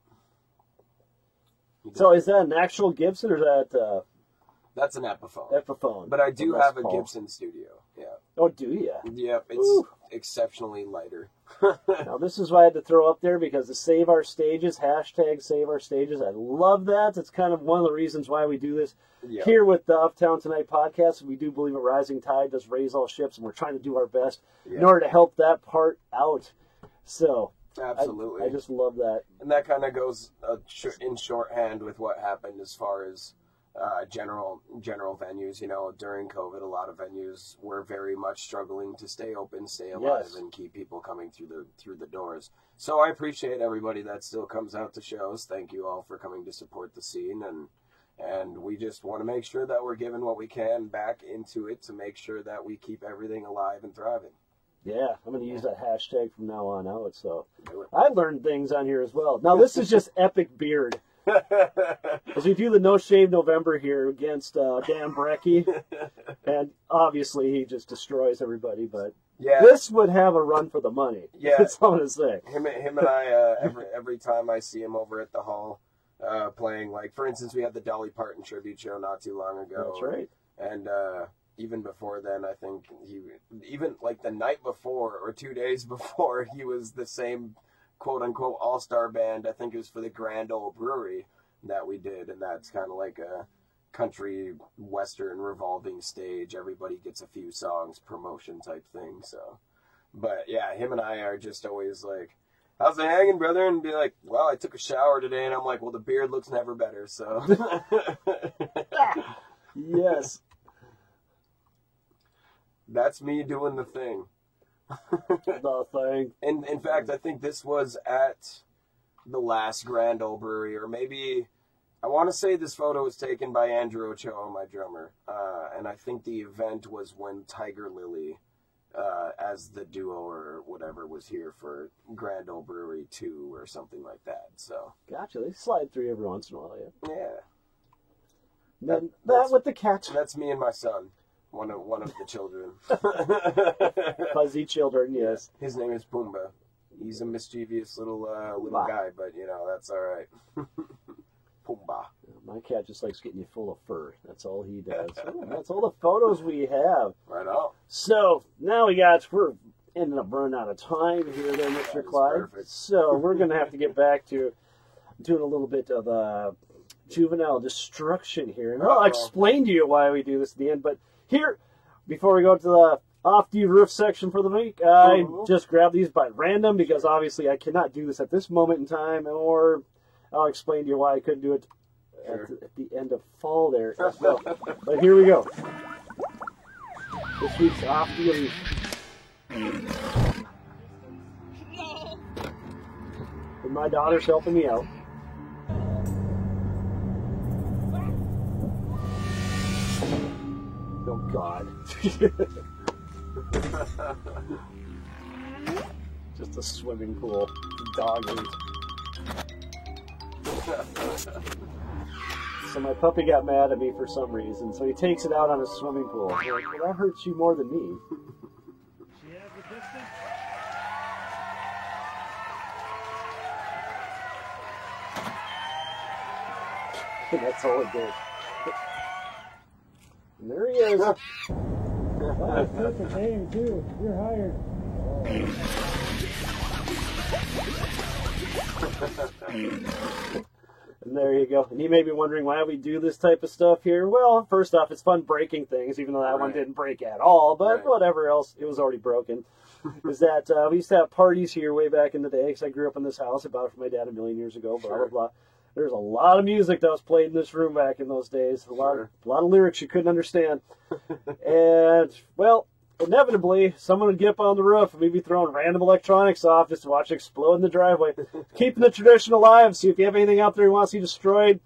S1: So is that an actual Gibson or is that...
S2: That's an Epiphone.
S1: Epiphone.
S2: But I do have a Gibson Studio. Yeah.
S1: Oh, do you?
S2: Yep, it's exceptionally lighter.
S1: Now, this is what I had to throw up there because the Save Our Stages, hashtag Save Our Stages, I love that. It's kind of one of the reasons why we do this here with the Uptown Tonight podcast. We do believe a rising tide does raise all ships, and we're trying to do our best in order to help that part out. So...
S2: Absolutely.
S1: I just love that.
S2: And that kind of goes in shorthand with what happened as far as general venues. You know, during COVID, a lot of venues were very much struggling to stay open, stay alive, and keep people coming through the doors. So I appreciate everybody that still comes out to shows. Thank you all for coming to support the scene, and we just want to make sure that we're giving what we can back into it to make sure that we keep everything alive and thriving.
S1: Yeah, I'm going to use that hashtag from now on out. So I learned things on here as well. Now, this is just epic beard. As we do the No Shave November here against Dan Brecky. And obviously, he just destroys everybody. But this would have a run for the money. Yeah. That's all I'm going to say.
S2: Him and I, every time I see him over at the hall playing, like, for instance, we had the Dolly Parton tribute show not too long ago.
S1: That's right.
S2: And even before then, I think even like the night before or 2 days before, he was the same quote-unquote all-star band. I think it was for the Grand Ole Brewery that we did, and that's kind of like a country western revolving stage. Everybody gets a few songs, promotion type thing. So, but yeah, him and I are just always like, how's it hanging, brother? And be like, well, I took a shower today, and I'm like, well, the beard looks never better, so.
S1: Yes.
S2: That's me doing the thing.
S1: The thing.
S2: And in fact, I think this was at the last Grand Ole Brewery, or maybe, I want to say this photo was taken by Andrew Ochoa, my drummer. And I think the event was when Tiger Lily, as the duo or whatever, was here for Grand Ole Brewery 2 or something like that. So.
S1: Gotcha. They slide through every once in a while,
S2: Yeah.
S1: Then that with the cat.
S2: That's me and my son. One of the children.
S1: Fuzzy children, yes.
S2: His name is Pumbaa. He's a mischievous little guy, but you know, that's all right. Pumbaa.
S1: My cat just likes getting you full of fur. That's all he does. That's all the photos we have.
S2: Right on.
S1: So now we're ending up running out of time here there, Mr. Clyde.
S2: Perfect.
S1: So we're gonna have to get back to doing a little bit of juvenile destruction here. And I'll explain to you why we do this at the end, but here, before we go to the off-the roof section for the week, I just grabbed these by random because obviously I cannot do this at this moment in time, or I'll explain to you why I couldn't do it at the end of fall there as well. But here we go. This week's off-the roof. my daughter's helping me out. Oh, God. Just a swimming pool. Dog ate. So my puppy got mad at me for some reason, so he takes it out on a swimming pool. I'm like, well, that hurts you more than me.
S4: She has the distance.
S1: That's all it did. And there he is.
S4: That's perfect aim, too. You're hired.
S1: And there you go. And you may be wondering why we do this type of stuff here. Well, first off, it's fun breaking things, even though that one didn't break at all. But whatever else, it was already broken. Is that we used to have parties here way back in the day, because I grew up in this house. I bought it from my dad a million years ago, blah, blah, blah. There's a lot of music that was played in this room back in those days. A lot of lyrics you couldn't understand. And, well, inevitably, someone would get up on the roof and we'd be throwing random electronics off just to watch it explode in the driveway. Keeping the tradition alive. See if you have anything out there you want to see destroyed.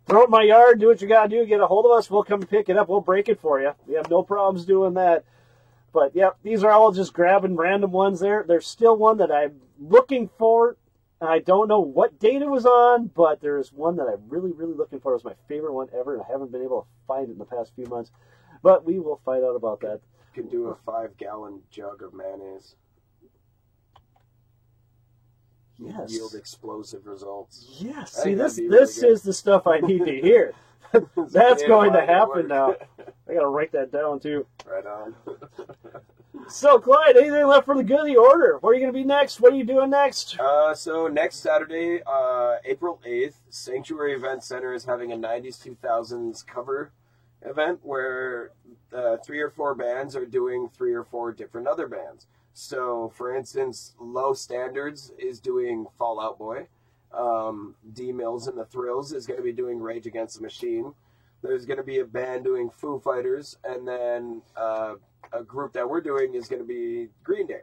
S1: Throw it in my yard. Do what you got to do. Get a hold of us. We'll come pick it up. We'll break it for you. We have no problems doing that. But, yeah, these are all just grabbing random ones there. There's still one that I'm looking for. I don't know what date it was on, but there's one that I'm really, really looking for. It was my favorite one ever, and I haven't been able to find it in the past few months. But we will find out about that.
S2: You can do a 5-gallon jug of mayonnaise.
S1: Yes.
S2: Yield explosive results.
S1: Yes.
S2: I
S1: See,
S2: think
S1: this
S2: that'd be really good.
S1: is the stuff I need to hear. That's going to happen now. I got to write that down, too.
S2: Right on.
S1: So, Clyde, anything left for the good of the order? Where are you going to be next? What are you doing next?
S2: So next Saturday, April 8th, Sanctuary Event Center is having a 90s 2000s cover event where 3 or 4 bands are doing 3 or 4 different other bands. So, for instance, Low Standards is doing Fall Out Boy. D Mills and the Thrills is going to be doing Rage Against the Machine. There's going to be a band doing Foo Fighters, and then a group that we're doing is going to be Green Day.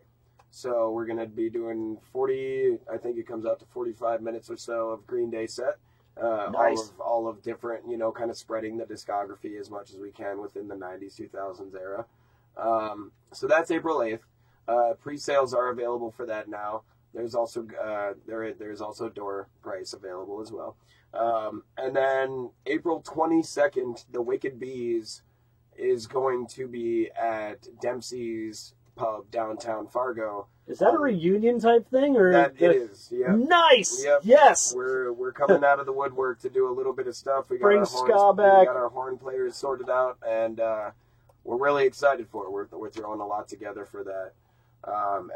S2: So we're going to be doing 40, I think it comes out to 45 minutes or so of Green Day set.
S1: Nice.
S2: All of different, kind of spreading the discography as much as we can within the 90s, 2000s era. So that's April 8th. Pre-sales are available for that now. There's also there's also door price available as well. And then April 22nd, the Wicked Bees is going to be at Dempsey's Pub downtown Fargo.
S1: Is that a reunion type thing, or
S2: That it is. Yeah.
S1: Nice.
S2: Yep.
S1: Yes.
S2: We're coming out of the woodwork to do a little bit of stuff. We got
S1: Bring
S2: our
S1: ska back.
S2: We got our horn players sorted out, and we're really excited for it. We're throwing a lot together for that.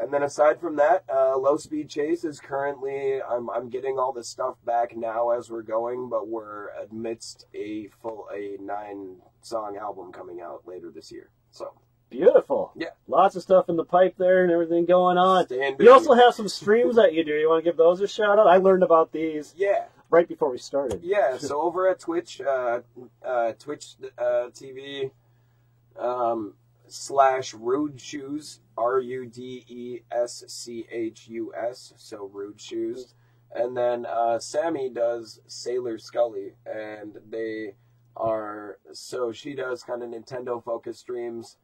S2: And then aside from that, Low Speed Chase is currently, I'm getting all the stuff back now as we're going, but we're amidst a 9-song album coming out later this year. So
S1: Beautiful.
S2: Yeah.
S1: Lots of stuff in the pipe there and everything going on.
S2: Stand
S1: You also have some streams that you do. You want to give those a shout out? I learned about these
S2: Yeah.
S1: right before we started.
S2: Yeah, so over at Twitch, Twitch TV / Rude Shoes, RUDESCHUS, so Rude Shoes. And then Sammy does Sailor Scully, and they are, so she does kind of Nintendo focused streams.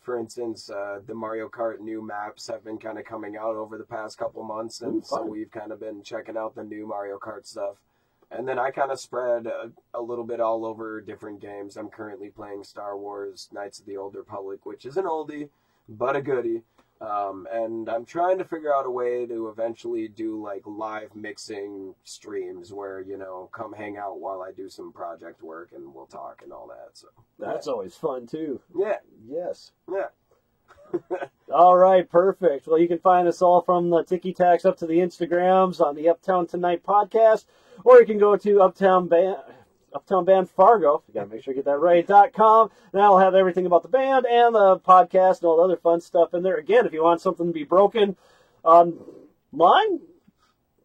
S2: For instance, the Mario Kart new maps have been kind of coming out over the past couple months, and so we've kind of been checking out the new Mario Kart stuff. And then I kind of spread a little bit all over different games. I'm currently playing Star Wars Knights of the Old Republic, which is an oldie, but a goodie. And I'm trying to figure out a way to eventually do like live mixing streams where, you know, come hang out while I do some project work and we'll talk and all that. So
S1: That's always fun, too.
S2: yeah,
S1: Yes.
S2: yeah.
S1: All right, perfect. Well, you can find us all from the Tiki Tacs up to the Instagrams on the Uptown Tonight podcast, or you can go to Uptown Band Fargo, you gotta make sure you get that right, .com. That'll have everything about the band and the podcast and all the other fun stuff in there. Again, if you want something to be broken online,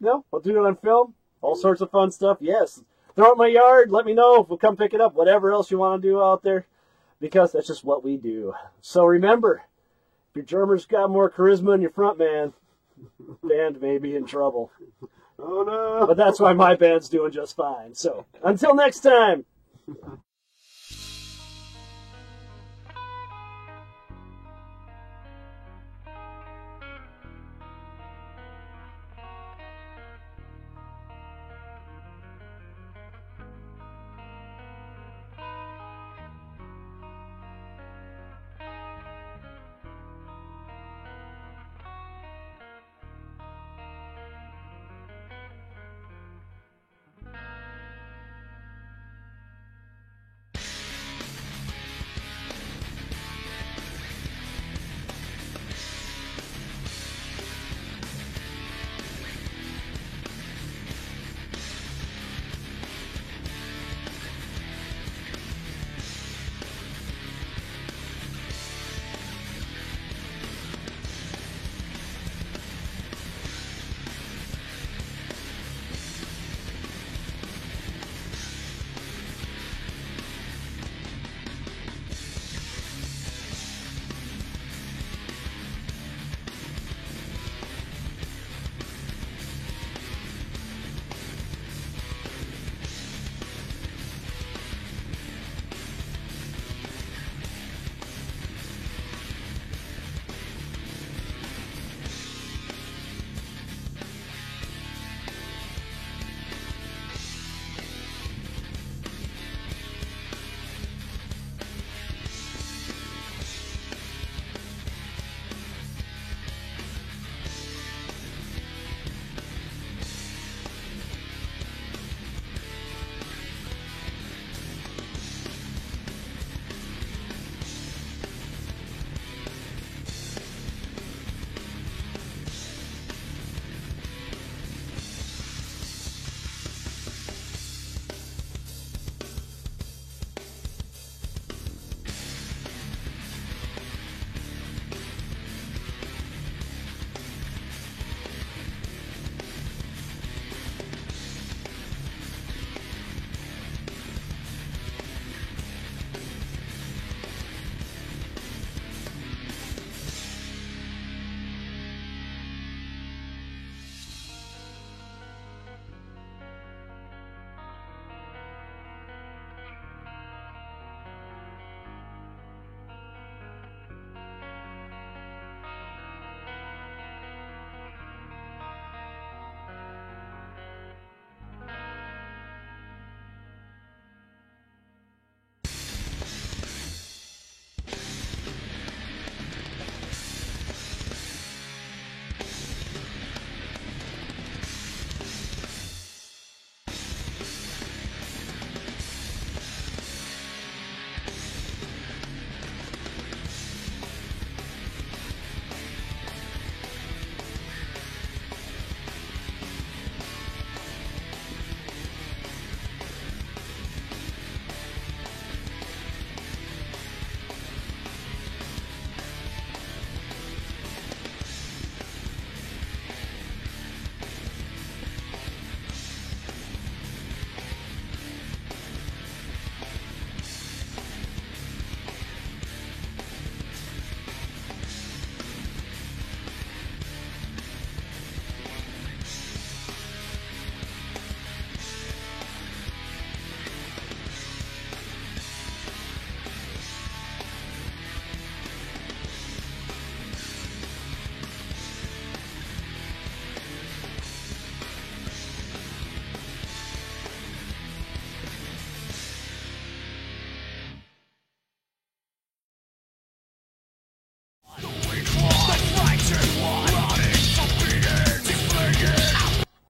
S1: we'll do it on film. All sorts of fun stuff. Yes. Throw it in my yard. Let me know if we'll come pick it up. Whatever else you want to do out there, because that's just what we do. So remember, if your drummer's got more charisma than your front man, band may be in trouble.
S2: Oh no!
S1: But that's why my band's doing just fine. So, until next time.